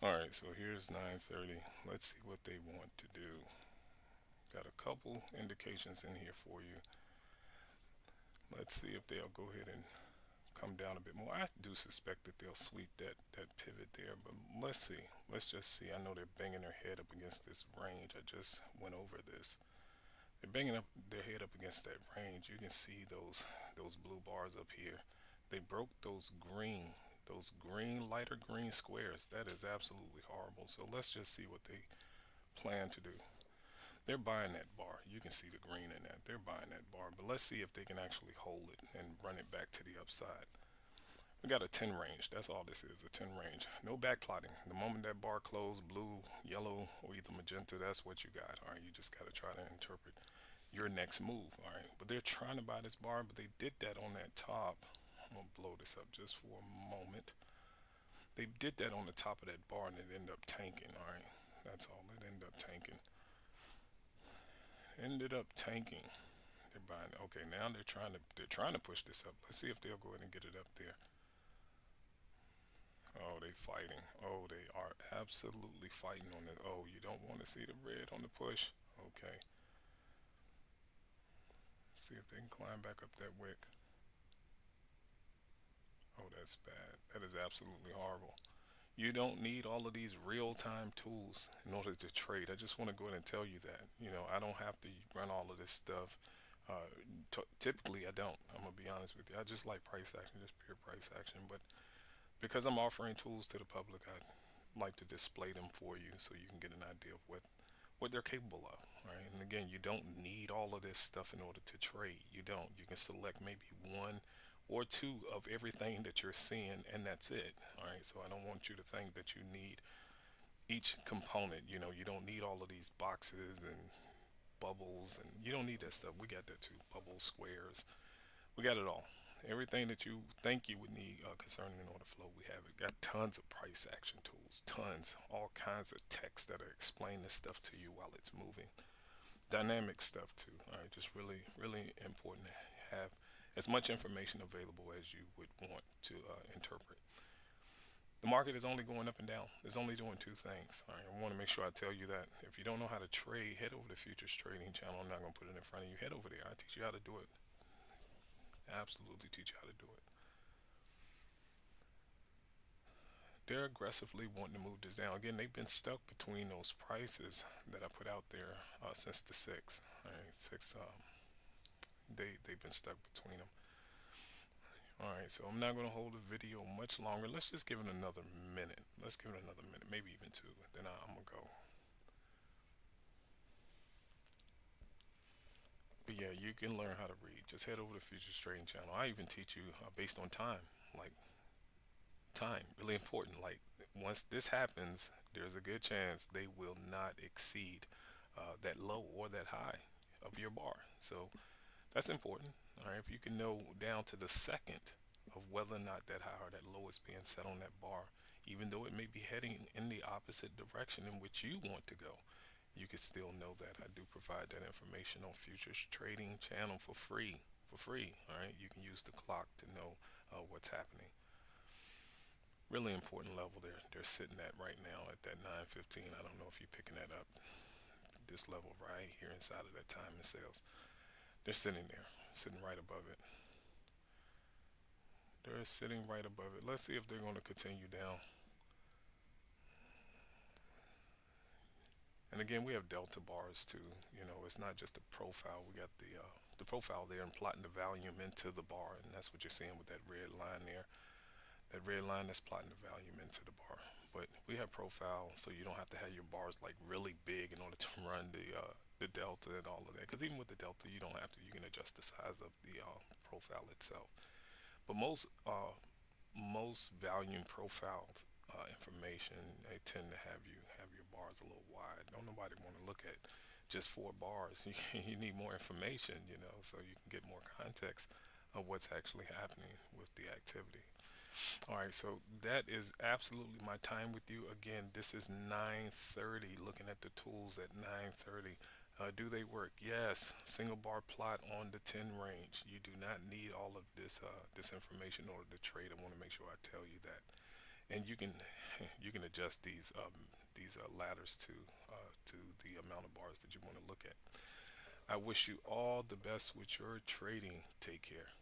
Alright, so here's 9:30. Let's see what they want to do. Got a couple indications in here for you. Let's see if they'll go ahead and come down a bit more. I do suspect that they'll sweep that pivot there, but let's see. Let's just see. I know they're banging their head up against this range. I just went over this. They're banging up their head up against that range. You can see those blue bars up here. They broke those green, lighter green squares. That is absolutely horrible. So let's just see what they plan to do. They're buying that bar. You can see the green in that. They're buying that bar. But let's see if they can actually hold it and run it back to the upside. We got a 10 range. That's all this is, a 10 range. No back plotting. The moment that bar closed, blue, yellow, or either magenta, that's what you got. All right, you just got to try to interpret your next move. All right, but they're trying to buy this bar, but they did that on that top. I'm going to blow this up just for a moment. They did that on the top of that bar and it ended up tanking. All right, that's all. It ended up tanking. Ended up tanking. They're buying. Okay, now they're trying to push this up. Let's see if they'll go ahead and get it up there. Oh, they fighting. Oh, they are absolutely fighting on it. Oh, you don't want to see the red on the push. Okay. See if they can climb back up that wick. Oh, that's bad. That is absolutely horrible. You don't need all of these real-time tools in order to trade. I just want to go ahead and tell you that. I don't have to run all of this stuff. Uh, Typically, I don't. I'm gonna be honest with you. I just like price action, just pure price action. But because I'm offering tools to the public, I like to display them for you so you can get an idea of what they're capable of. Right? And again, you don't need all of this stuff in order to trade. You don't. You can select maybe one or two of everything that you're seeing, and that's it. All right. So I don't want you to think that you need each component. You don't need all of these boxes and bubbles, and you don't need that stuff. We got that too. Bubbles, squares. We got it all. Everything that you think you would need concerning an order flow, we have it. Got tons of price action tools, tons, all kinds of text that explain this stuff to you while it's moving. Dynamic stuff too. All right, just really, really important to have as much information available as you would want to interpret. The market is only going up and down. It's only doing two things. All right, I want to make sure I tell you that. If you don't know how to trade, head over to Futures Trading Channel. I'm not going to put it in front of you. Head over there. I teach you how to do it. Absolutely teach you how to do it. They're aggressively wanting to move this down. Again, they've been stuck between those prices that I put out there since the six. All right, six. They've been stuck between them. All right, so I'm not going to hold the video much longer. Let's just give it another minute. Let's give it another minute, maybe even two. Then I'm gonna go. But yeah, you can learn how to read. Just head over to Futures Trading Channel. I even teach you based on time. Like time, really important. Like once this happens, there's a good chance they will not exceed that low or that high of your bar. So that's important. All right, if you can know down to the second of whether or not that high or that low is being set on that bar, even though it may be heading in the opposite direction in which you want to go, you can still know that. I do provide that information on Futures Trading Channel for free. For free, all right. You can use the clock to know what's happening. Really important level there. They're sitting at right now at that 9:15. I don't know if you're picking that up. This level right here inside of that time and sales. They're sitting there, sitting right above it. They're sitting right above it. Let's see if they're going to continue down. And again, we have delta bars too. It's not just a profile. We got the profile there and plotting the volume into the bar, and that's what you're seeing with that red line there. That red line that's plotting the volume into the bar. But we have profile, so you don't have to have your bars like really big in order to run the delta and all of that. Because even with the delta, you don't have to. You can adjust the size of the profile itself. But most volume profiled information, they tend to have your bars a little wide. Don't nobody want to look at just four bars. You need more information, so you can get more context of what's actually happening with the activity. All right, so that is absolutely my time with you. Again, this is 9:30. Looking at the tools at 9:30. Do they work? Yes. Single bar plot on the 10 range. You do not need all of this information in order to trade. I want to make sure I tell you that. and you can you can adjust these ladders to the amount of bars that you want to look at. I wish you all the best with your trading. Take care.